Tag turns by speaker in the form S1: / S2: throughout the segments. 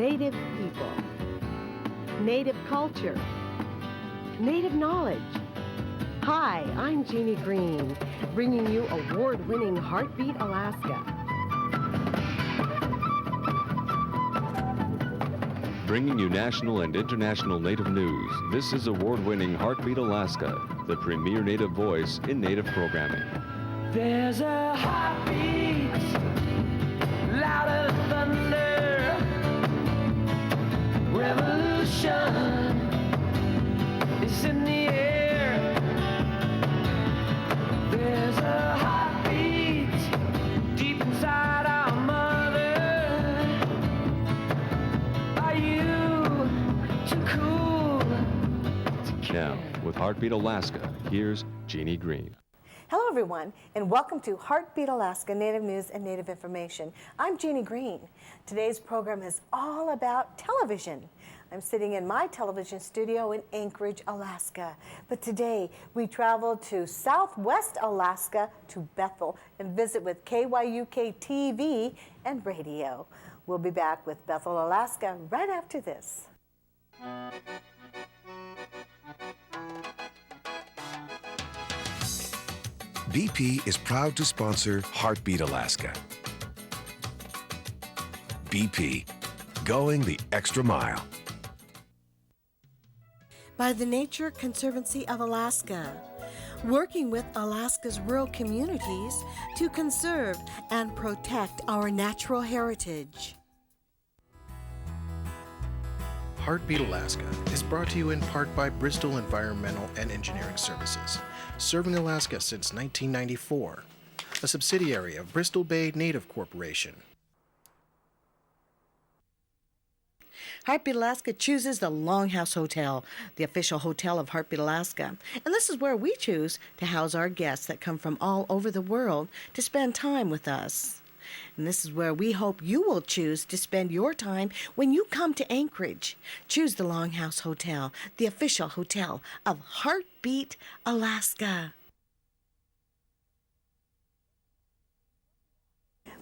S1: Native people, Native culture, Native knowledge. Hi, I'm Jeannie Green, bringing you award-winning Heartbeat Alaska.
S2: Bringing you national and international Native news, this is award-winning Heartbeat Alaska, the premier Native voice in Native programming.
S3: There's a heartbeat, louder than thunder, revolution is in the air. There's a heartbeat deep inside our mother. Are you too cool to care?
S2: Now, with Heartbeat Alaska, here's Jeannie Green.
S4: Hello everyone, and welcome to Heartbeat Alaska Native News and Native Information. I'm Jeannie Green. Today's program is all about television. I'm sitting in my television studio in Anchorage, Alaska. But today we travel to Southwest Alaska to Bethel and visit with KYUK TV and radio. We'll be back with Bethel, Alaska right after this.
S5: BP is proud to sponsor Heartbeat Alaska. BP, going the extra mile.
S4: By the Nature Conservancy of Alaska, working with Alaska's rural communities to conserve and protect our natural heritage.
S6: Heartbeat Alaska is brought to you in part by Bristol Environmental and Engineering Services, serving Alaska since 1994, a subsidiary of Bristol Bay Native Corporation.
S4: Heartbeat Alaska chooses the Longhouse Hotel, the official hotel of Heartbeat Alaska. And this is where we choose to house our guests that come from all over the world to spend time with us. And this is where we hope you will choose to spend your time when you come to Anchorage. Choose the Longhouse Hotel, the official hotel of Heartbeat Alaska.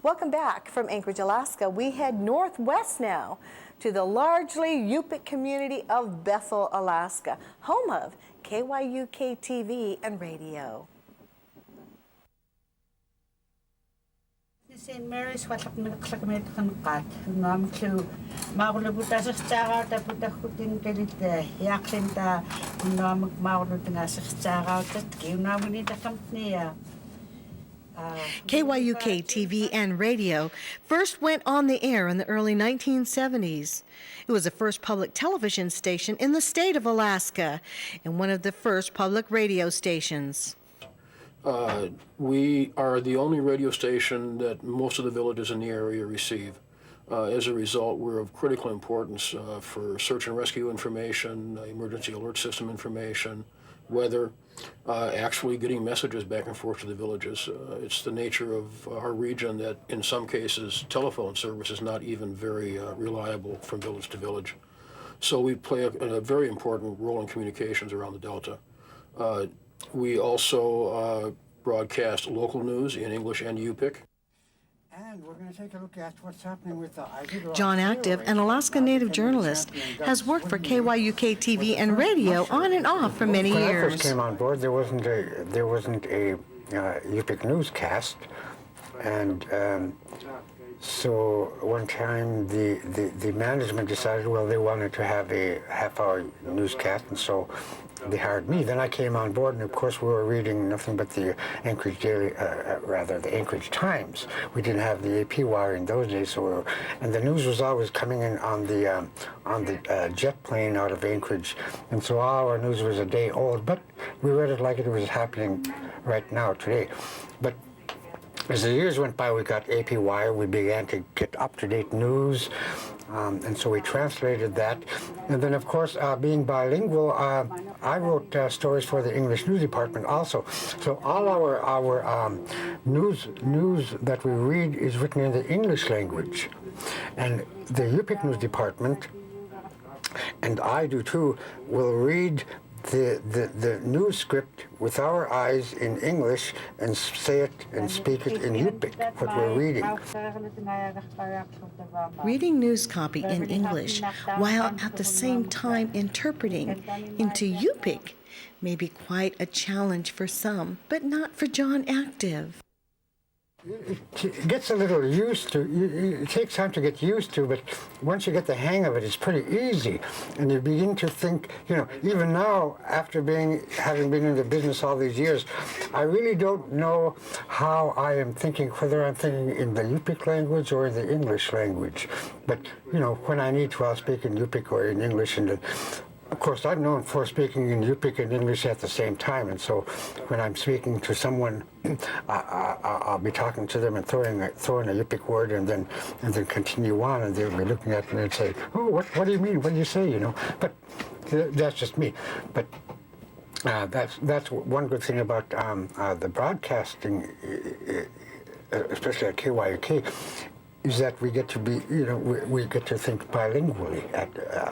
S4: Welcome back from Anchorage, Alaska. We head northwest now to the largely Yupik community of Bethel, Alaska, home of KYUK TV and radio.
S7: St. Mary's watlak nagklakmet kankat nam klu maulubuta sa tsara ta putakutin kelite yaklinta nam maulutinga sa tsara ta kiunamini ta kampnia.
S4: KYUK TV and radio first went on the air in the early 1970s. It was the first public television station in the state of Alaska and one of the first public radio stations.
S8: We are the only radio station that most of the villages in the area receive. As a result, we're of critical importance for search and rescue information, emergency alert system information, weather, actually getting messages back and forth to the villages. It's the nature of our region that in some cases telephone service is not even very reliable from village to village. So we play a very important role in communications around the Delta. We also broadcast local news in English and Yupik.
S9: And we're going to take a look at what's happening with the
S4: John Active, an Alaska Native journalist, has worked for KYUK TV and radio on and off for many years.
S9: When I first came on board, there wasn't a Yupik newscast, and so one time the management decided, well, they wanted to have a half-hour newscast, and so they hired me. Then I came on board, and of course we were reading nothing but the Anchorage Daily, the Anchorage Times. We didn't have the AP wire in those days, and the news was always coming in on the jet plane out of Anchorage, and so all our news was a day old. But we read it like it was happening right now today. But as the years went by, we got AP wire. We began to get up-to-date news. And so we translated that. And then, of course, being bilingual, I wrote stories for the English news department also. So all our news that we read is written in the English language. And the Yupik news department, and I do too, will read the news script with our eyes in English and say it and speak it in Yupik, what we're reading.
S10: Reading news copy in English while at the same time interpreting into Yupik may be quite a challenge for some, but not for John Active.
S9: It gets a little used to, it takes time to get used to, but once you get the hang of it, it's pretty easy. And you begin to think, you know, even now, after having been in the business all these years, I really don't know how I am thinking, whether I'm thinking in the Yupik language or the English language. But, you know, when I need to, I'll speak in Yupik or in English. And of course, I'm known for speaking in Yupik and English at the same time, and so when I'm speaking to someone, I'll be talking to them and throwing a Yupik word, and then continue on, and they'll be looking at me and say, "Oh, what do you mean? What do you say?" You know. But that's just me. But that's one good thing about the broadcasting, especially at KYUK, is that we get to be, you know, we get to think bilingually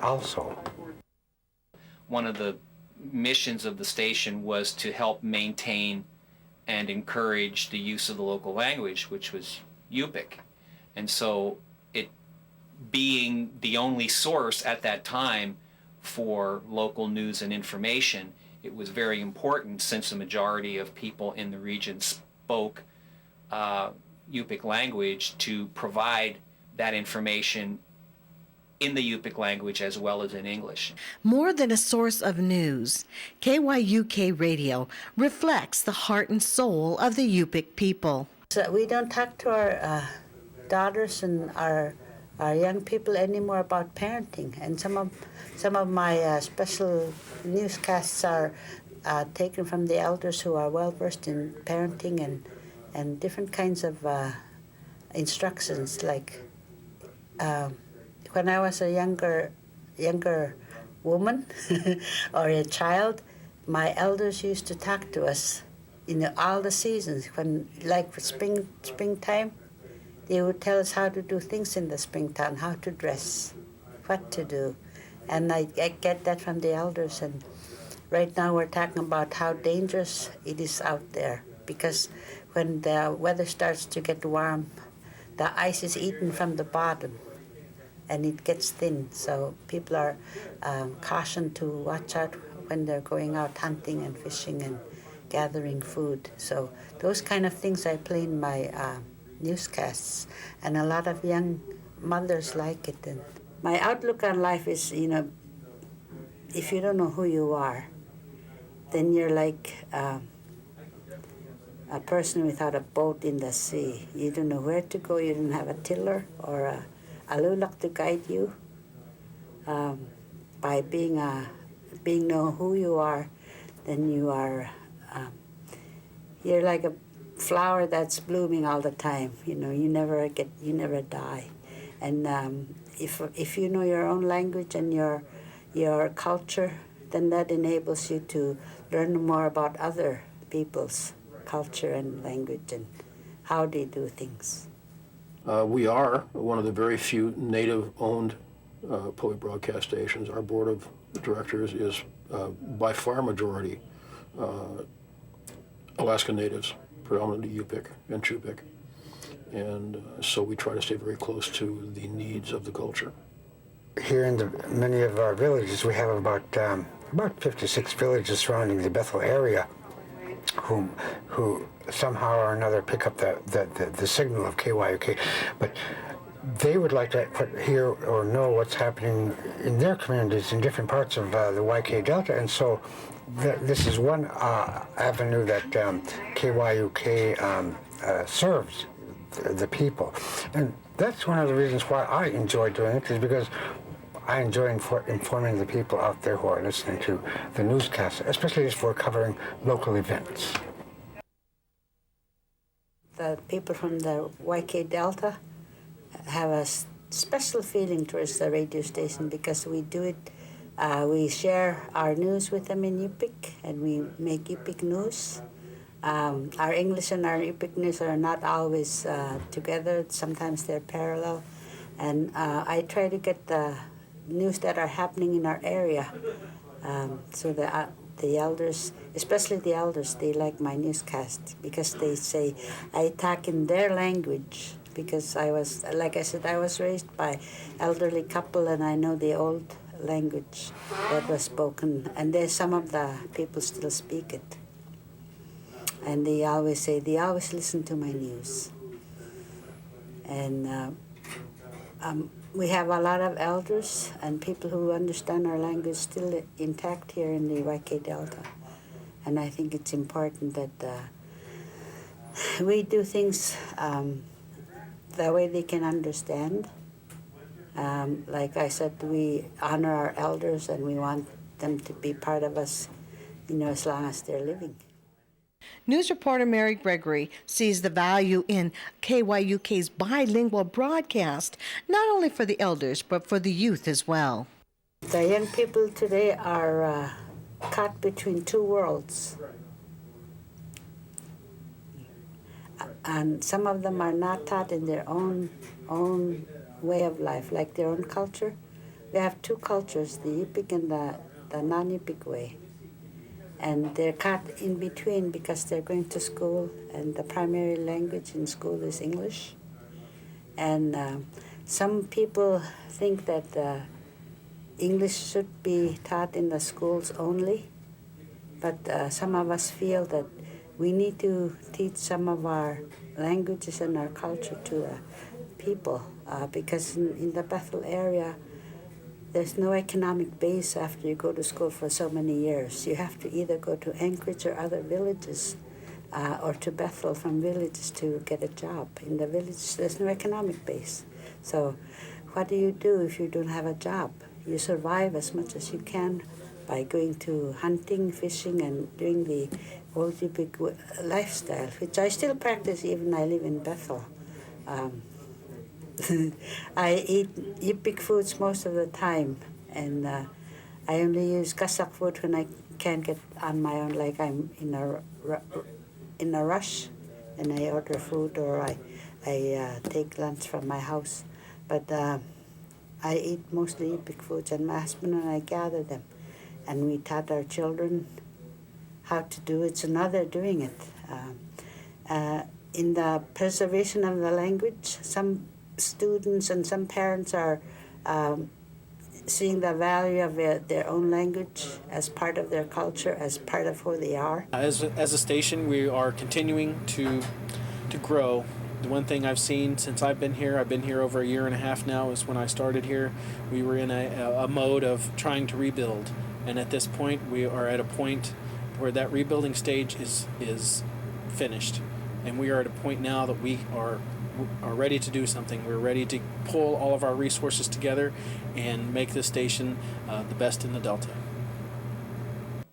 S9: also.
S11: One of the missions of the station was to help maintain and encourage the use of the local language, which was Yupik. And so it being the only source at that time for local news and information, it was very important, since the majority of people in the region spoke Yupik language, to provide that information in the Yupik language as well as in English.
S10: More than a source of news, KYUK Radio reflects the heart and soul of the Yupik people.
S7: So we don't talk to our daughters and our young people anymore about parenting, and some of my special newscasts are taken from the elders who are well versed in parenting and different kinds of instructions, like. When I was a younger woman or a child, my elders used to talk to us in all the seasons. When, like for springtime, they would tell us how to do things in the springtime, how to dress, what to do. And I get that from the elders. And right now we're talking about how dangerous it is out there, because when the weather starts to get warm, the ice is eaten from the bottom, and it gets thin, so people are cautioned to watch out when they're going out hunting and fishing and gathering food. So those kind of things I play in my newscasts, and a lot of young mothers like it. And my outlook on life is, you know, if you don't know who you are, then you're like a person without a boat in the sea. You don't know where to go, you don't have a tiller or a alulak to guide you. By being know who you are, then you are you're like a flower that's blooming all the time. You know, you never die. And if you know your own language and your culture, then that enables you to learn more about other people's culture and language and how they do things.
S8: We are one of the very few Native-owned public broadcast stations. Our board of directors is by far majority Alaska Natives, predominantly Yupik and Chupik. And so we try to stay very close to the needs of the culture.
S9: Here in many of our villages, we have about 56 villages surrounding the Bethel area who somehow or another pick up the signal of KYUK, but they would like to hear or know what's happening in their communities in different parts of the YK Delta, and so this is one avenue that KYUK serves the people, and that's one of the reasons why I enjoy doing it, is because I enjoy informing the people out there who are listening to the newscasts, especially if we're covering local events.
S7: The people from the YK Delta have a special feeling towards the radio station because we do it. We share our news with them in Yupik, and we make Yupik news. Our English and our Yupik news are not always together. Sometimes they're parallel. And I try to get the news that are happening in our area So the elders, especially the elders, they like my newscast because they say I talk in their language because I was, like I said, I was raised by elderly couple and I know the old language that was spoken, and there's some of the people still speak it. And they always say, they always listen to my news. And we have a lot of elders and people who understand our language still intact here in the YK Delta. And I think it's important that we do things that way they can understand. Like I said, we honor our elders and we want them to be part of us, as long as they're living.
S10: News reporter Mary Gregory sees the value in KYUK's bilingual broadcast, not only for the elders, but for the youth as well.
S7: The young people today are caught between two worlds. And some of them are not taught in their own way of life, like their own culture. We have two cultures, the Yupik and the non-Yupik way. And they're caught in between because they're going to school and the primary language in school is English. And some people think that English should be taught in the schools only, but some of us feel that we need to teach some of our languages and our culture to the people because in the Bethel area, there's no economic base after you go to school for so many years. You have to either go to Anchorage or other villages or to Bethel from villages to get a job. In the village, there's no economic base. So what do you do if you don't have a job? You survive as much as you can by going to hunting, fishing, and doing the old Yupik lifestyle, which I still practice even I live in Bethel. I eat Yupik foods most of the time, and I only use Kasak food when I can't get on my own, like I'm in a rush, and I order food or I take lunch from my house. But I eat mostly Yupik foods, and my husband and I gather them, and we taught our children how to do it, so now they're doing it. In the preservation of the language, some students and some parents are seeing the value of their own language as part of their culture, as part of who they are.
S12: As a station, we are continuing to grow. The one thing I've seen since I've been here over a year and a half now, is when I started here, we were in a mode of trying to rebuild. And at this point, we are at a point where that rebuilding stage is finished. And we are at a point now that we are ready to do something. We're ready to pull all of our resources together and make this station the best in the Delta.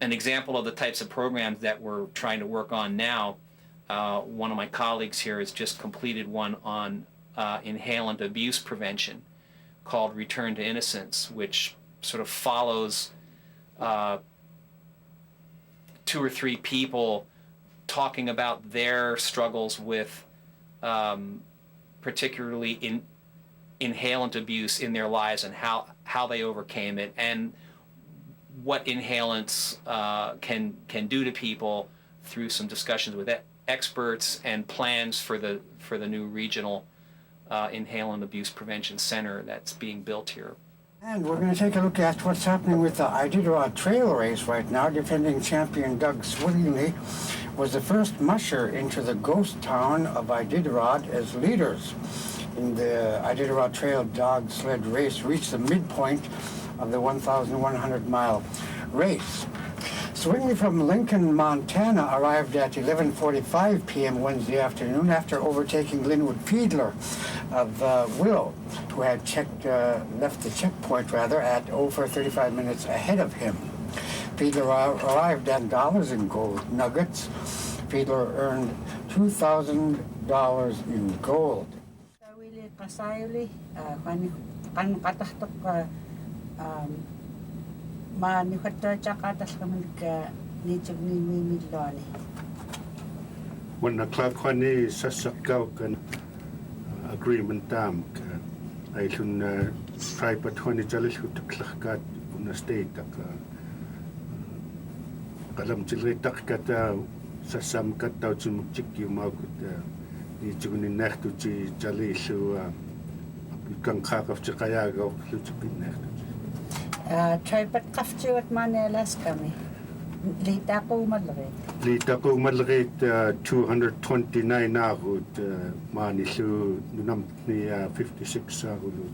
S11: An example of the types of programs that we're trying to work on now, one of my colleagues here has just completed one on inhalant abuse prevention called Return to Innocence, which sort of follows 2 or 3 people talking about their struggles with particularly inhalant abuse in their lives and how they overcame it, and what inhalants can do to people through some discussions with experts and plans for the new regional inhalant abuse prevention center that's being built here.
S9: And we're going to take a look at what's happening with the Iditarod Trail Race right now. Defending champion Doug Swillingly was the first musher into the ghost town of Iditarod as leaders. In the Iditarod Trail dog sled race reached the midpoint of the 1,100-mile race. Swingley from Lincoln, Montana arrived at 11:45 p.m. Wednesday afternoon after overtaking Linwood Fiedler of Willow, who had left the checkpoint at over 35 minutes ahead of him. Fiedler arrived at dollars in gold nuggets. Fiedler earned $2,000 in gold.
S13: When the Clarkwani Sasakauk agreement dam, I can try but 20 Jalish to Clarkat on the state. qalamtilriittaqkata sassaamkattautimuktikkiumaakut niituguninnaartuti taliillu kanqaaqaftiqayaagaorlutiqinnaartuti
S7: Traipat qaftiuat maani Alaskami. Liitaquumallerit.
S13: Liitaquumallerit 229 aarut maanillu nunamni 56 aarulut.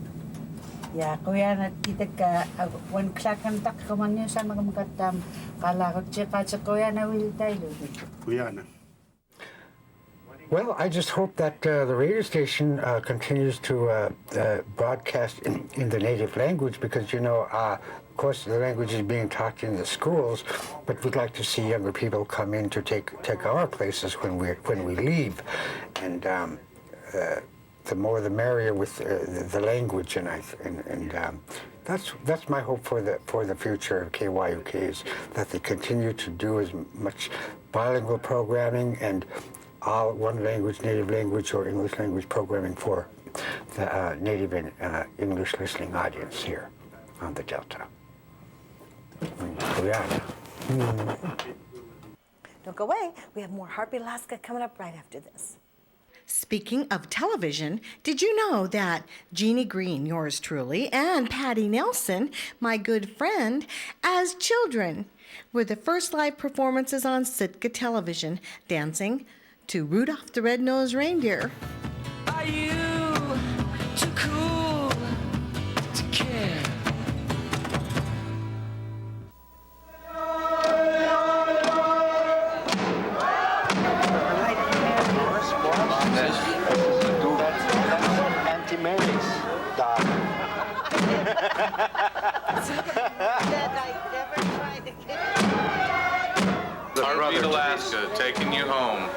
S7: Ja, kuyana kitaka wan klakan takkamanniu sanagamakattam qalaarutsiqaati kuyana wiltailugi.
S13: Kuyana.
S9: Well, I just hope that the radio station continues to broadcast in the native language because, you know, of course, the language is being taught in the schools, but we'd like to see younger people come in to take our places when we leave, and the more the merrier with the language, and that's my hope for the future of KYUK is that they continue to do as much bilingual programming and all one language, native language, or English language programming for the native and English listening audience here on the Delta.
S4: Don't go away. We have more Heartbeat Alaska coming up right after this.
S10: Speaking of television, did you know that Jeannie Green, yours truly, and Patty Nelson, my good friend, as children, were the first live performances on Sitka television, dancing to Rudolph the Red-Nosed Reindeer.
S3: Are you too cool to care?
S14: Auntie Mary's dog.
S15: Heartbeat Alaska, taking you home.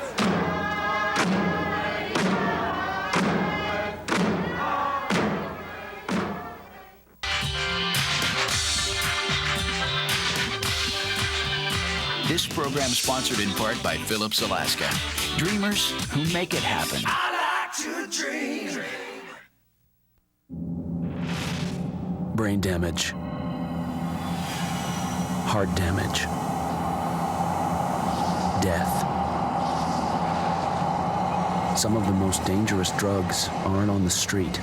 S16: This program is sponsored in part by Phillips Alaska. Dreamers who make it happen.
S3: I like to dream.
S17: Brain damage. Heart damage. Death. Some of the most dangerous drugs aren't on the street.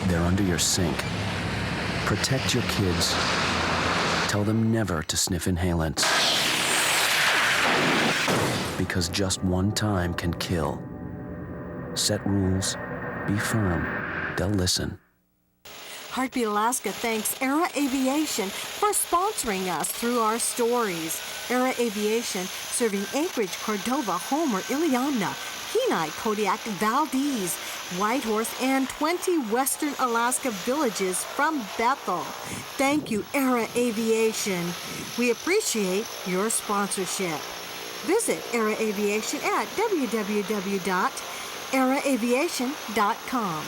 S17: They're under your sink. Protect your kids. Tell them never to sniff inhalants. Because just one time can kill. Set rules. Be firm. They'll listen.
S1: Heartbeat Alaska thanks Era Aviation for sponsoring us through our stories. Era Aviation serving Anchorage, Cordova, Homer, Iliamna, Kenai, Kodiak, Valdez, Whitehorse, and 20 Western Alaska villages from Bethel. Thank you, Era Aviation. We appreciate your sponsorship. Visit Era Aviation at www.eraaviation.com.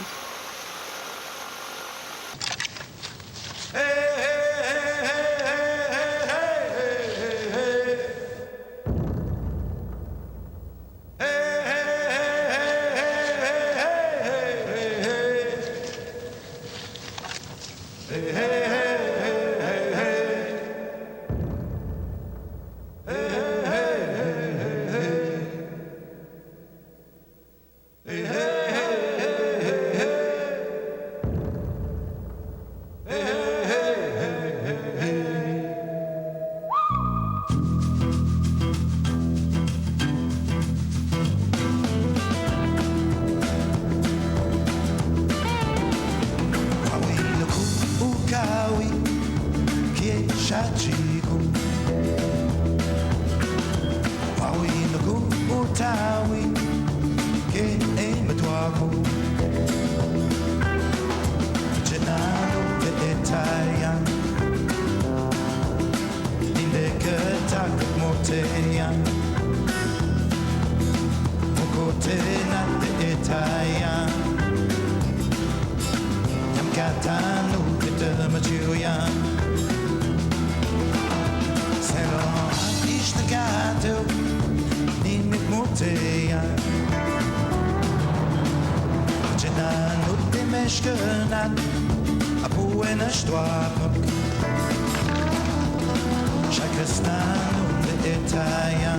S14: Italia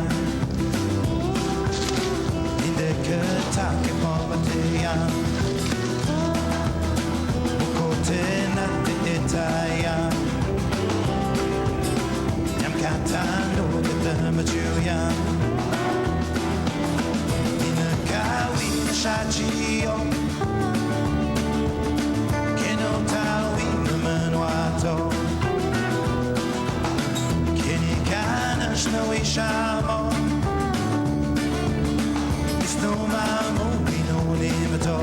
S14: Inde ketake pomatea Bukote nate Italia Yam katano Majuya Ina kawi shachio Keno tawi manuato Keni kana shnowi shamo Isno mamo ino nimato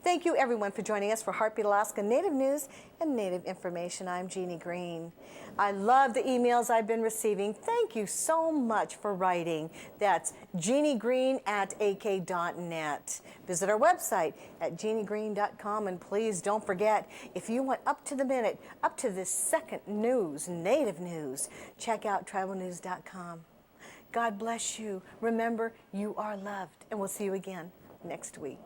S4: Thank you, everyone, for joining us for Heartbeat Alaska Native News and Native Information. I'm Jeannie Green. I love the emails I've been receiving. Thank you so much for writing. That's jeanniegreen@ak.net. Visit our website at jeanniegreen.com, and please don't forget, if you want up to the minute, up to the second news, Native news, check out tribalnews.com. God bless you. Remember, you are loved, and we'll see you again next week.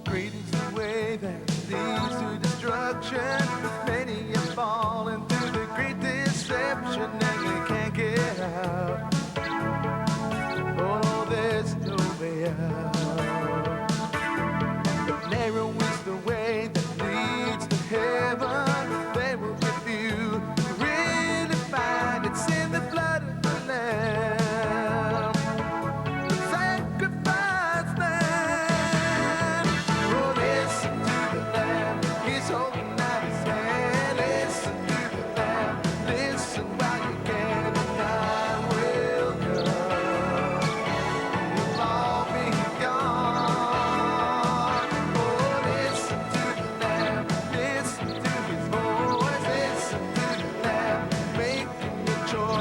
S14: Greed is the way that leads to destruction. Many have fallen through the great deception and they can't get out. Oh, there's no way out. But narrow is the way that leads to heaven. They will give you really find it's in the blood of the Lamb. The sacrifice land. Oh, listen to the Lamb. He's holding out his hand. Listen to the Lamb. Listen while you can, and I will come. You'll all be gone. Oh, listen to the Lamb. Listen to his voice. Listen to the Lamb. Making the choice.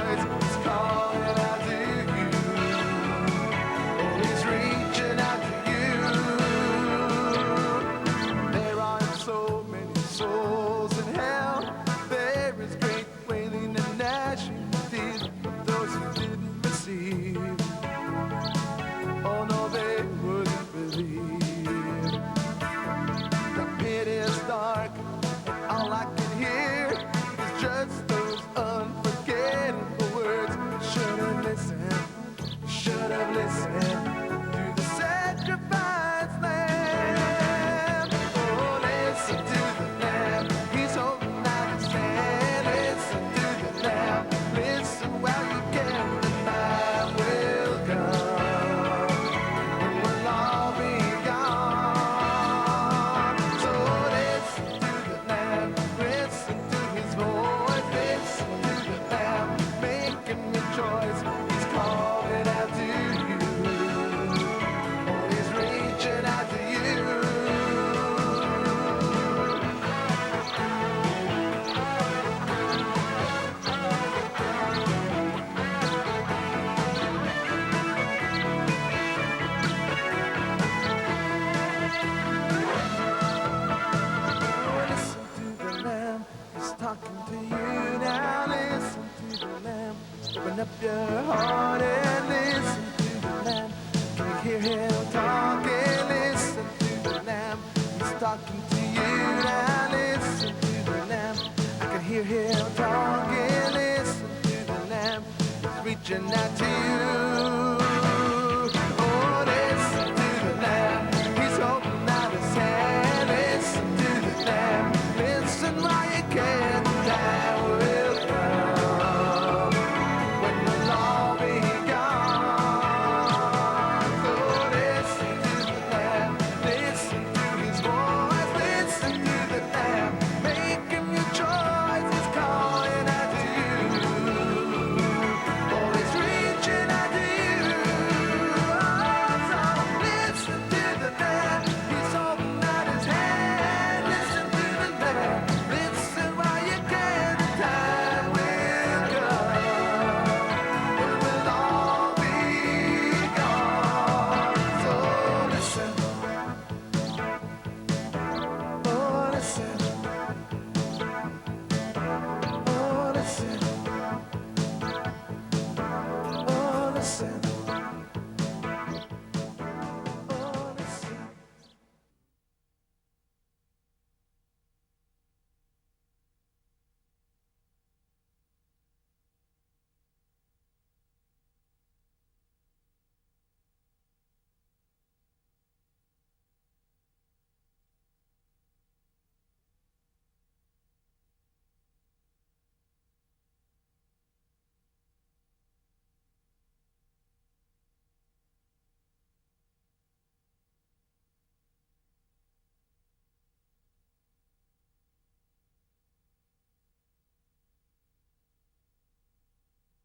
S14: up your heart and listen to the Lamb. Can you hear him talking? Listen to the Lamb. He's talking to you now. Listen to the Lamb. I can hear him talking. Listen to the Lamb. He's reaching out to you.